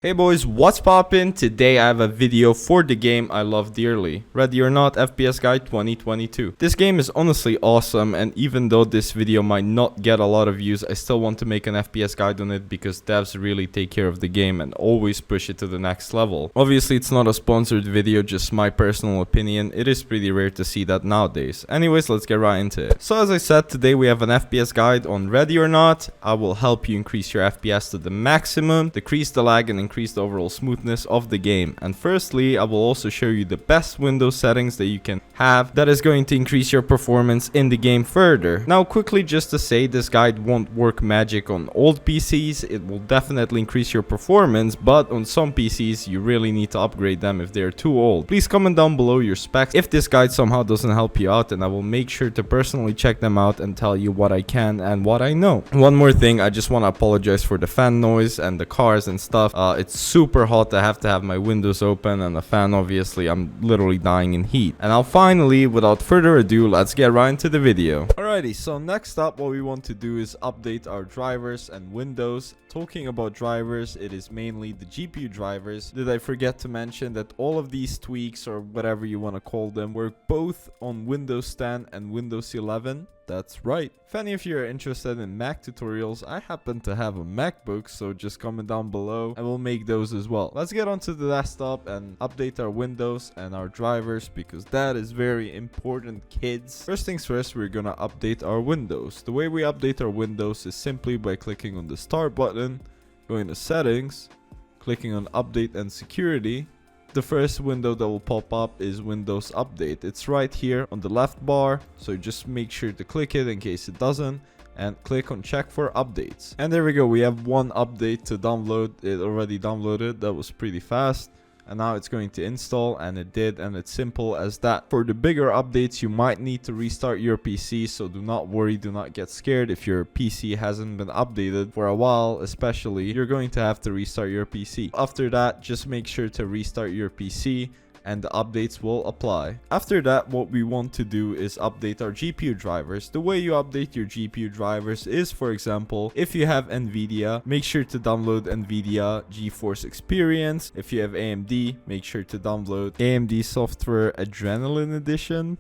Hey boys, what's poppin'? Today I have a video for the game I love dearly, Ready or Not FPS Guide 2022. This game is honestly awesome, and even though this video might not get a lot of views, I still want to make an FPS guide on it because devs really take care of the game and always push it to the next level. Obviously it's not a sponsored video, just my personal opinion. It is pretty rare to see that nowadays. Anyways, let's get right into it. So as I said, today we have an FPS guide on Ready or Not. I will help you increase your FPS to the maximum, decrease the lag, and increase the overall smoothness of the game. And firstly, I will also show you the best Windows settings that you can have that is going to increase your performance in the game further. Now quickly, just to say, this guide won't work magic on old PCs. It will definitely increase your performance, but on some PCs you really need to upgrade them if they're too old. Please comment down below your specs if this guide somehow doesn't help you out, and I will make sure to personally check them out and tell you what I can and what I know. One more thing, I just want to apologize for the fan noise and the cars and stuff. It's super hot. I have to have my windows open and the fan, obviously I'm literally dying in heat. And now finally, without further ado, let's get right into the video. Alrighty, so next up what we want to do is update our drivers and windows. Talking about drivers, it is mainly the GPU drivers. Did I forget to mention that all of these tweaks, or whatever you want to call them, work both on Windows 10 and Windows 11? That's right. If any of you are interested in Mac tutorials, I happen to have a MacBook, so just comment down below and we'll make those as well. Let's get onto the desktop and update our windows and our drivers, because that is very important, kids. First things first, we're gonna update our windows. The way we update our windows is simply by clicking on the start button, going to settings, clicking on update and security. The first window that will pop up is Windows Update. It's right here on the left bar, so just make sure to click it in case it doesn't, and click on check for updates. And there we go, we have one update to download. It already downloaded. That was pretty fast. And now it's going to install, and it did, and it's simple as that. For the bigger updates, you might need to restart your PC, so do not worry, do not get scared if your PC hasn't been updated for a while. Especially, you're going to have to restart your PC. After that, just make sure to restart your PC and the updates will apply. After that, what we want to do is update our GPU drivers. The way you update your GPU drivers is, for example, if you have Nvidia, make sure to download Nvidia Geforce Experience. If you have AMD, make sure to download AMD Software Adrenaline Edition.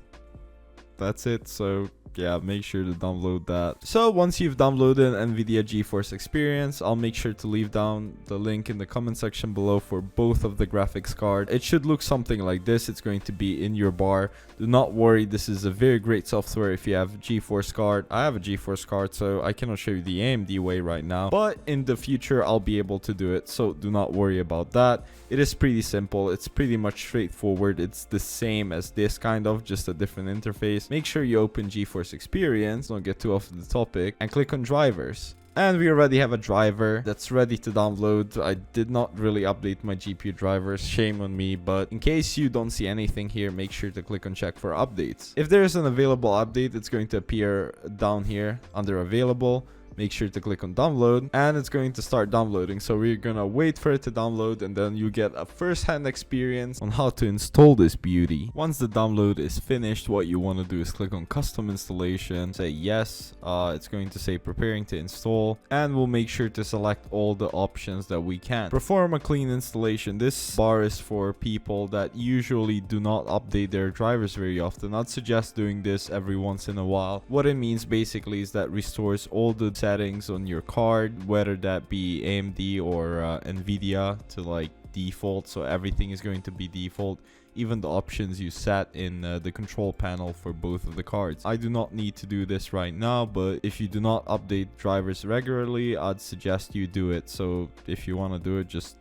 That's it. So yeah, make sure to download that. So once you've downloaded Nvidia GeForce Experience, I'll make sure to leave down the link in the comment section below for both of the graphics card. It should look something like this. It's going to be in your bar. Do not worry, this is a very great software if you have a GeForce card. I have a GeForce card, so I cannot show you the AMD way right now, but in the future I'll be able to do it, so do not worry about that. It is pretty simple. It's pretty much straightforward. It's the same as this, kind of, just a different interface. Make sure you open GeForce Experience, don't get too off the topic, and click on drivers. And we already have a driver that's ready to download. I did not really update my GPU drivers, shame on me, but in case you don't see anything here, make sure to click on check for updates. If there is an available update, it's going to appear down here under available. Make sure to click on download, and it's going to start downloading. So we're gonna wait for it to download, and then you get a first-hand experience on how to install this beauty. Once the download is finished, what you want to do is click on custom installation, say yes. It's going to say preparing to install, and we'll make sure to select all the options that we can. Perform a clean installation. This bar is for people that usually do not update their drivers very often. I'd suggest doing this every once in a while. What it means basically is that restores all the settings on your card, whether that be AMD or Nvidia, to like default, so everything is going to be default, even the options you set in the control panel for both of the cards. I do not need to do this right now, but if you do not update drivers regularly, I'd suggest you do it. So if you want to do it, just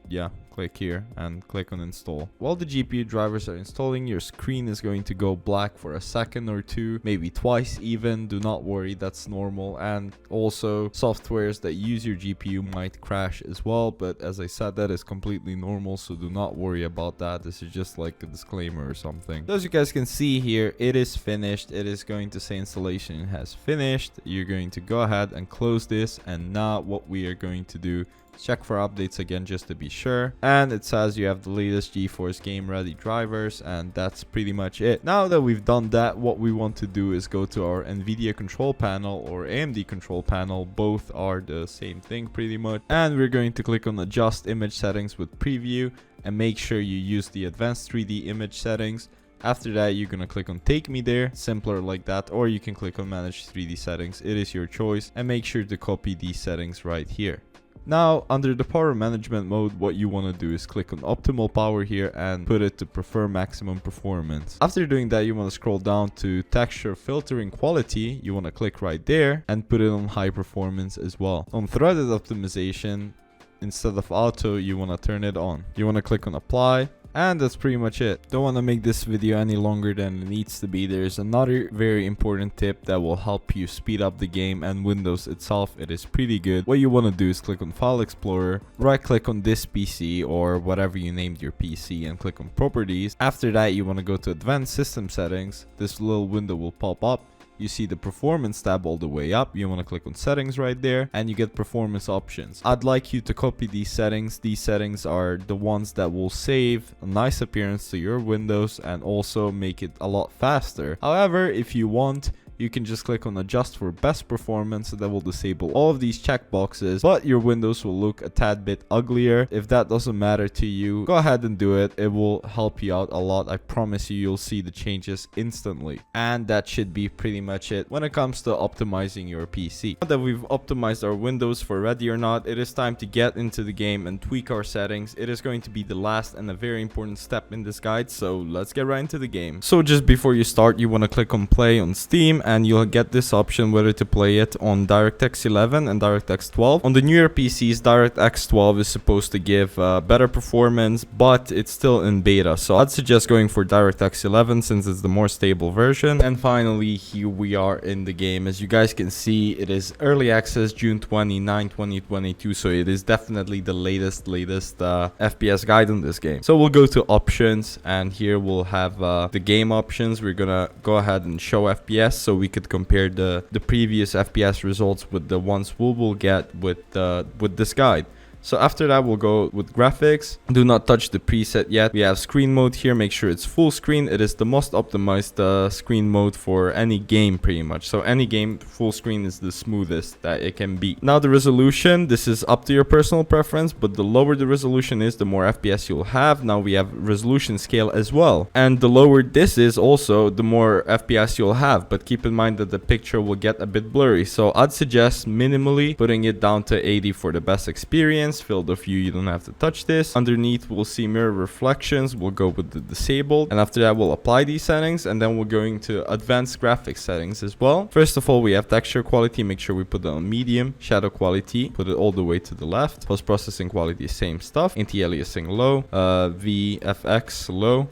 click here and click on install. While the GPU drivers are installing, your screen is going to go black for a second or two, maybe twice even. Do not worry, that's normal. And also softwares that use your GPU might crash as well, but as I said, that is completely normal, so do not worry about that. This is just like a disclaimer or something. So as you guys can see here, it is finished. It is going to say installation has finished. You're going to go ahead and close this, and now what we are going to do Check for updates again just to be sure. And it says you have the latest Geforce game ready drivers, and that's pretty much it. Now that we've done that, what we want to do is go to our Nvidia control panel or AMD control panel. Both are the same thing pretty much. And we're going to click on adjust image settings with preview and make sure you use the advanced 3D image settings. After that, you're gonna click on take me there, simpler like that, or you can click on manage 3D settings. It is your choice, and make sure to copy these settings right here. Now, under the power management mode, what you want to do is click on optimal power here and put it to prefer maximum performance. After doing that, you want to scroll down to texture filtering quality. You want to click right there and put it on high performance as well. On threaded optimization, instead of auto, you want to turn it on. You want to click on apply. And that's pretty much it. Don't want to make this video any longer than it needs to be. There's another very important tip that will help you speed up the game, and Windows itself, it is pretty good. What you want to do is click on File Explorer, right click on this PC or whatever you named your PC, and click on Properties. After that, you want to go to Advanced System Settings. This little window will pop up. You see the performance tab all the way up. You want to click on settings right there and you get performance options. I'd like you to copy these settings. These settings are the ones that will save a nice appearance to your Windows and also make it a lot faster. However, if you want, you can just click on adjust for best performance, that will disable all of these checkboxes, but your Windows will look a tad bit uglier. If that doesn't matter to you, go ahead and do it. It will help you out a lot. I promise you'll see the changes instantly. And that should be pretty much it when it comes to optimizing your PC. Now that we've optimized our Windows for ready or not, it is time to get into the game and tweak our settings. It is going to be the last and a very important step in this guide, so let's get right into the game. So just before you start, you want to click on play on Steam, and you'll get this option whether to play it on DirectX 11 and DirectX 12. On the newer PCs, DirectX 12 is supposed to give better performance, but it's still in beta. So I'd suggest going for DirectX 11 since it's the more stable version. And finally, here we are in the game. As you guys can see, it is early access June 29, 2022. So it is definitely the latest FPS guide on this game. So we'll go to options, and here we'll have the game options. We're gonna go ahead and show FPS, so we could compare the previous FPS results with the ones we will get with this guide. So after that, we'll go with graphics. Do not touch the preset yet. We have screen mode here. Make sure it's full screen. It is the most optimized screen mode for any game pretty much. So any game, full screen is the smoothest that it can be. Now the resolution, this is up to your personal preference, but the lower the resolution is, the more FPS you'll have. Now we have resolution scale as well. And the lower this is also, the more FPS you'll have. But keep in mind that the picture will get a bit blurry. So I'd suggest minimally putting it down to 80 for the best experience. Field of view, you don't have to touch this. Underneath, we'll see mirror reflections. We'll go with the disabled, and after that, we'll apply these settings, and then we're going to advanced graphics settings as well. First of all, we have texture quality. Make sure we put it on medium. Shadow quality, put it all the way to the left. Post processing quality, same stuff. Anti-aliasing low. VFX low.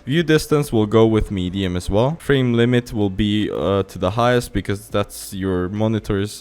View distance will go with medium as well. Frame limit will be to the highest because that's your monitor's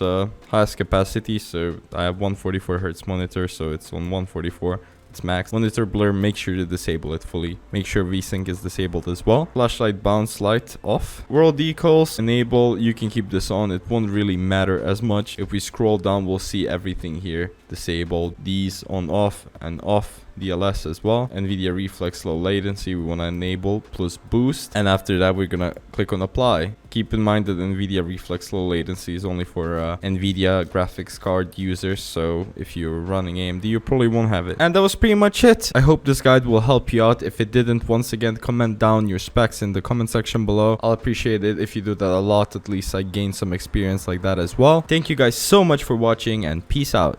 highest capacity. So I have 144 Hz monitor, so it's on 144. It's max. Monitor blur, make sure to disable it fully. Make sure VSync is disabled as well. Flashlight bounce light off. World decals enable. You can keep this on. It won't really matter as much. If we scroll down, we'll see everything here disabled. These on off and off. DLS as well. Nvidia Reflex low latency we want to enable, plus boost, and after that we're gonna click on apply. Keep in mind that Nvidia Reflex low latency is only for Nvidia graphics card users, so if you're running AMD you probably won't have it. And that was pretty much it. I hope this guide will help you out. If it didn't, once again, comment down your specs in the comment section below. I'll appreciate it if you do that a lot. At least I gain some experience like that as well. Thank you guys so much for watching, and peace out.